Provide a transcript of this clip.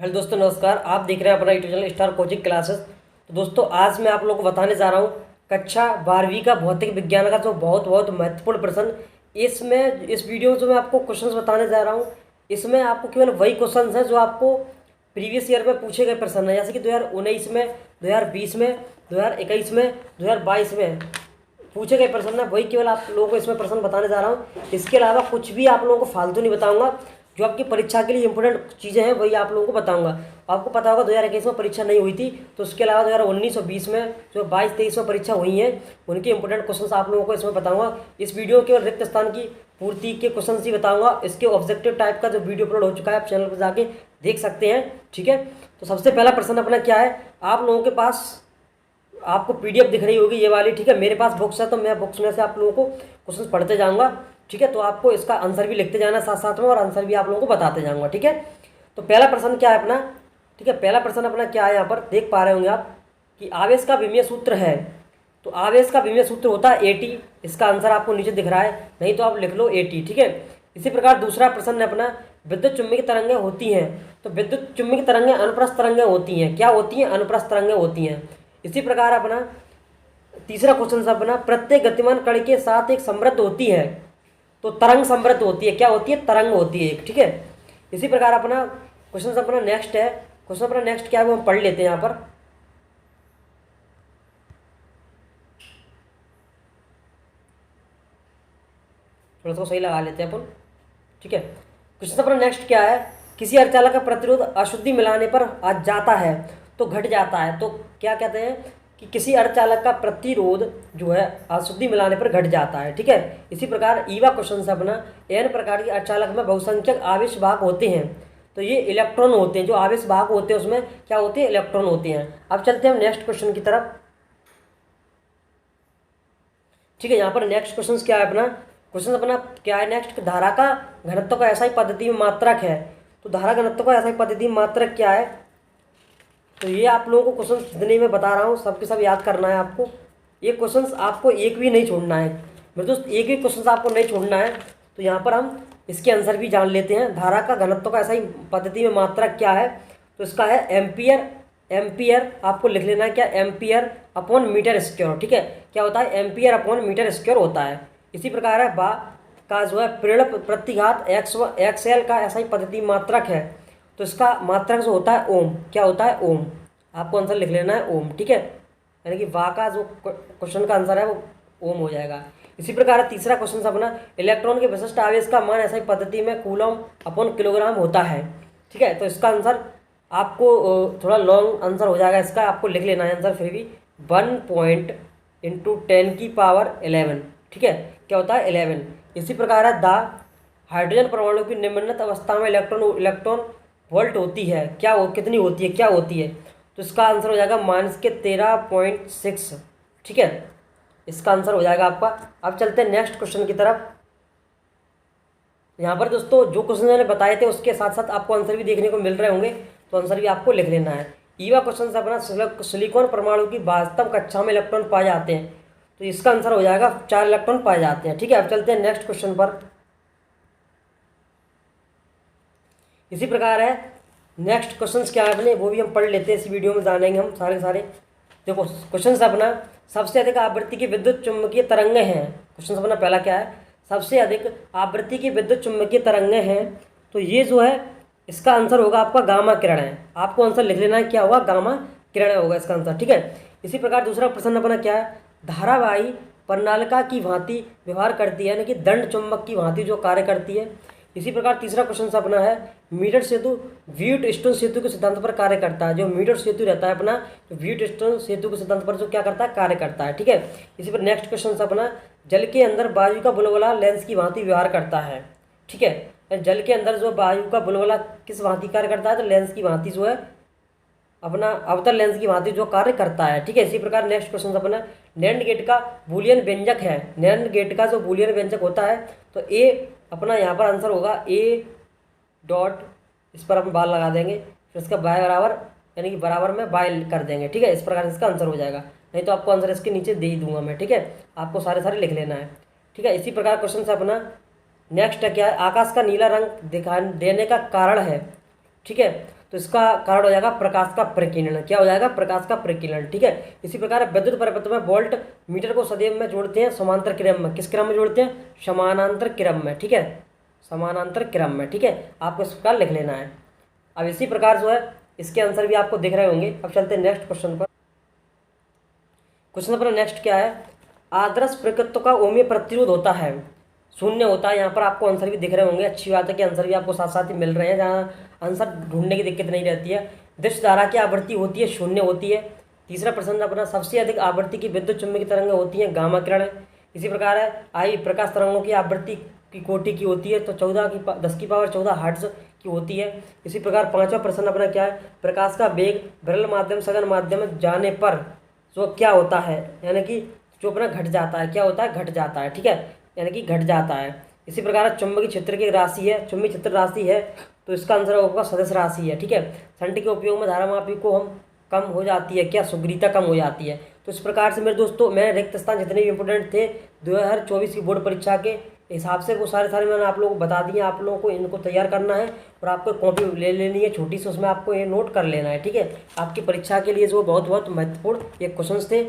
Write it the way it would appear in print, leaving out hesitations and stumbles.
Hello दोस्तों, नमस्कार। आप देख रहे हैं अपना YouTube channel star coaching classes. तो दोस्तों, आज मैं आप लोगों को बताने जा रहा हूँ कक्षा 12वीं का भौतिक विज्ञान का जो बहुत बहुत महत्वपूर्ण प्रश्न। इस वीडियो में जो मैं आपको क्वेश्चंस बताने जा रहा हूँ, इसमें आपको केवल वही क्वेश्चंस हैं जो आपको प्रीवियस ईयर में पूछे गए प्रश्न हैं, जैसे कि 2019 में, 2020 में, 2021 में, 2022 में पूछे गए प्रश्न है, वही केवल आप लोगों को इसमें प्रश्न बताने जा रहा हूँ। इसके अलावा कुछ भी आप लोगों को फालतू नहीं बताऊंगा। जो आपकी परीक्षा के लिए इंपॉर्टेंट चीज़ें हैं वही आप लोगों को बताऊंगा। आपको पता होगा 2021 में परीक्षा नहीं हुई थी, तो उसके अलावा 2019 और 20 में जो 22-23 में परीक्षा हुई हैं उनके इंपॉर्टेंट क्वेश्चन आप लोगों को इसमें बताऊंगा। इस वीडियो केवल रिक्त स्थान की पूर्ति के क्वेश्चन ही बताऊंगा। इसके ऑब्जेक्टिव टाइप का जो वीडियो अपलोड हो चुका है, आप चैनल पर जाके देख सकते हैं। ठीक है, तो सबसे पहला प्रश्न अपना क्या है, आप लोगों के पास आपको पीडीएफ दिख रही होगी ये वाली। ठीक है, मेरे पास बुक्स है तो मैं बुक्स में से आप लोगों को क्वेश्चन पढ़ते जाऊंगा। ठीक है, तो आपको इसका आंसर भी लिखते जाना साथ साथ में, और आंसर भी आप लोगों को बताते जाऊंगा। ठीक है, तो पहला प्रश्न क्या है अपना, ठीक है, पहला प्रश्न अपना क्या है, यहाँ पर देख पा रहे होंगे आप कि आवेश का विमीय सूत्र है। तो आवेश का विमीय सूत्र होता है AT। इसका आंसर आपको नीचे दिख रहा है, नहीं तो आप लिख लो AT। ठीक है, इसी प्रकार दूसरा प्रश्न है अपना, विद्युत चुम्बकीय तरंगें होती हैं। तो विद्युत चुम्बकीय तरंगें अनुप्रस्थ तरंगें होती हैं। क्या होती हैं? अनुप्रस्थ तरंगें होती हैं। इसी प्रकार अपना तीसरा क्वेश्चन है अपना, प्रत्येक गतिमान कण के साथ एक समृद्ध होती है। तो तरंग समृद्ध होती है। क्या होती है? तरंग होती है एक। ठीक है, इसी प्रकार अपना क्वेश्चन अपना नेक्स्ट है। क्वेश्चन अपना नेक्स्ट क्या है वो हम पढ़ लेते हैं यहाँ पर। थोड़ा सा सही लगा लेते हैं अपन। ठीक है, क्वेश्चन अपना नेक्स्ट क्या है, किसी अर्धचालक का प्रतिरोध अशुद्धि मिलाने पर आ जाता है तो घट जाता है। तो क्या कहते हैं कि किसी अर्धचालक का प्रतिरोध जो है अशुद्धि मिलाने पर घट जाता है। ठीक है, इसी प्रकार ईवा क्वेश्चन से अपना, n प्रकार के अर्धचालक में बहुसंख्यक आवेश वाहक होते हैं। तो ये इलेक्ट्रॉन होते हैं, जो आवेश वाहक होते हैं उसमें क्या होते हैं? इलेक्ट्रॉन होते हैं। अब चलते हैं हम नेक्स्ट क्वेश्चन की तरफ। ठीक है, यहाँ पर नेक्स्ट क्वेश्चन क्या है अपना, क्वेश्चन अपना क्या है नेक्स्ट, धारा का घनत्व का ऐसा ही पद्धति में मात्रक है। तो धारा घनत्व का ऐसा ही पद्धति में मात्रक क्या है, तो ये आप लोगों को क्वेश्चन जितने में बता रहा हूँ सबके सब याद करना है आपको। ये क्वेश्चंस आपको एक भी नहीं छोड़ना है मेरे दोस्त, एक भी क्वेश्चंस आपको नहीं छोड़ना है। तो यहाँ पर हम इसके आंसर भी जान लेते हैं। धारा का घनत्व का ऐसा ही पद्धति में मात्रक क्या है, तो इसका है एम्पियर। एम्पियर आपको लिख लेना है क्या, एम्पियर अपॉन मीटर स्क्वायर। ठीक है, क्या होता है? एम्पियर अपॉन मीटर स्क्वायर होता है। इसी प्रकार है बा का जो है प्रेरण प्रतिघात XL का ऐसा ही पद्धति मात्रक है। तो इसका मात्रक जो होता है ओम। क्या होता है? ओम। आपको आंसर लिख लेना है ओम। ठीक है, यानी कि वा का जो क्वेश्चन का आंसर है वो ओम हो जाएगा। इसी प्रकार तीसरा क्वेश्चन अपना, इलेक्ट्रॉन के विशिष्ट आवेश का मान ऐसा ही पद्धति में कूलम अपॉन किलोग्राम होता है। ठीक है, तो इसका आंसर आपको थोड़ा लॉन्ग आंसर हो जाएगा इसका, आपको लिख लेना है आंसर फिर भी 1 पॉइंट इंटू 10⁻11। ठीक है, क्या होता है? 11। इसी प्रकार है द हाइड्रोजन परमाणु की निम्नत अवस्था में इलेक्ट्रॉन वोल्ट होती है। क्या हो, कितनी होती है, क्या होती है? तो इसका आंसर हो जाएगा -13.6। ठीक है, इसका आंसर हो जाएगा आपका। अब चलते हैं नेक्स्ट क्वेश्चन की तरफ। यहाँ पर दोस्तों जो क्वेश्चन मैंने बताए थे उसके साथ साथ आपको आंसर भी देखने को मिल रहे होंगे, तो आंसर भी आपको लिख लेना है। ईवा क्वेश्चन से अपना, सिलिकॉन परमाणु की वास्तव कक्षा में इलेक्ट्रॉन पाए जाते हैं। तो इसका आंसर हो जाएगा 4 इलेक्ट्रॉन पाए जाते हैं। ठीक है, अब चलते हैं नेक्स्ट क्वेश्चन पर। इसी प्रकार है नेक्स्ट क्वेश्चंस क्या है अपने, वो भी हम पढ़ लेते हैं। इस वीडियो में जानेंगे हम सारे। देखो क्वेश्चन अपना, सबसे अधिक आवृत्ति की विद्युत चुम्बकीय तरंगें हैं। क्वेश्चन अपना पहला क्या है, सबसे अधिक आवृत्ति की विद्युत चुम्बकीय तरंगें हैं। तो ये जो है इसका आंसर होगा आपका गामा किरण है। आपको आंसर लिख लेना है, क्या होगा? गामा किरण होगा इसका आंसर। ठीक है, इसी प्रकार दूसरा प्रश्न अपना क्या है, धारावाही प्रणालिका की भांति व्यवहार करती है, यानी कि दंड चुंबक की भांति जो कार्य करती है। इसी प्रकार तीसरा क्वेश्चन अपना है, मीटर सेतु व्हीटस्टोन सेतु के सिद्धांत पर कार्य करता है। जो मीटर सेतु रहता है अपना, तो व्हीटस्टोन सेतु के सिद्धांत पर जो क्या करता है? कार्य करता है। ठीक है, इसी पर नेक्स्ट क्वेश्चन अपना, जल के अंदर वायु का बुलबुला लेंस की भांति व्यवहार करता है। ठीक है, जल के अंदर जो वायु का बुलबुला किस भांति कार्य करता है? तो लेंस की भांति जो है अपना अवतल लेंस की भांति जो कार्य करता है। ठीक है, इसी प्रकार नेक्स्ट क्वेश्चन अपना, नैंड गेट का बूलियन व्यंजक है। नैंड गेट का जो बूलियन व्यंजक होता है, तो ए अपना यहाँ पर आंसर होगा A डॉट, इस पर हम बाल लगा देंगे, फिर इसका बाय बराबर, यानी कि बराबर में बाय कर देंगे। ठीक है, इस प्रकार इसका आंसर हो जाएगा, नहीं तो आपको आंसर इसके नीचे दे ही दूंगा मैं। ठीक है, आपको सारे लिख लेना है। ठीक है, इसी प्रकार क्वेश्चन से अपना नेक्स्ट है क्या है, आकाश का नीला रंग दिखा देने का कारण है। ठीक है, तो इसका कारण हो जाएगा प्रकाश का प्रकीर्णन। क्या हो जाएगा? प्रकाश का प्रकीर्णन। ठीक है। इसी प्रकार विद्युत परिपथ में वोल्ट मीटर को सदैव में जोड़ते हैं समांतर क्रम में। किस क्रम में जोड़ते हैं? समानांतर क्रम में। ठीक है, समानांतर क्रम में। ठीक है, आपको इस प्रकार लिख लेना है। अब इसी प्रकार जो है इसके आंसर भी आपको दिख रहे होंगे। अब चलते हैं नेक्स्ट क्वेश्चन पर। क्वेश्चन नंबर नेक्स्ट क्या है? आदर्श प्रकृति का ओमीय प्रतिरोध होता है, शून्य होता है। यहाँ पर आपको आंसर भी दिख रहे होंगे। अच्छी बात है कि आंसर भी आपको साथ साथ ही मिल रहे हैं, जहाँ आंसर ढूंढने की दिक्कत नहीं रहती है। दृश्य धारा की आवृत्ति होती है, शून्य होती है। तीसरा प्रश्न अपना, सबसे अधिक आवृत्ति की विद्युत चुम्बकीय तरंगें होती हैं, गामा किरण। इसी प्रकार है आई प्रकाश तरंगों की आवृत्ति की कोटि की होती है, तो 10 की पावर 14 हर्ट्ज की होती है। इसी प्रकार पांचवा प्रश्न अपना क्या है? प्रकाश का वेग विरल माध्यम सघन माध्यम में जाने पर जो क्या होता है, यानी कि जो अपना घट जाता है। क्या होता है? घट जाता है। ठीक है, यानी कि घट जाता है। इसी प्रकार चुंबकीय क्षेत्र की राशि है, चुंबकीय क्षेत्र राशि है, तो इसका आंसर होगा सदिश राशि है। ठीक है, संट के उपयोग में धारामापी को हम कम हो जाती है, क्या सुग्रीता कम हो जाती है। तो इस प्रकार से मेरे दोस्तों मैंने रिक्त स्थान जितने भी इंपोर्टेंट थे 2024 की बोर्ड परीक्षा के हिसाब से वो सारे मैंने आप लोगों को बता दिए। आप लोगों को इनको तैयार करना है और आपको कॉपी ले लेनी है छोटी सी, उसमें आपको ये नोट कर लेना है। ठीक है, आपकी परीक्षा के लिए जो बहुत बहुत महत्वपूर्ण ये क्वेश्चंस थे।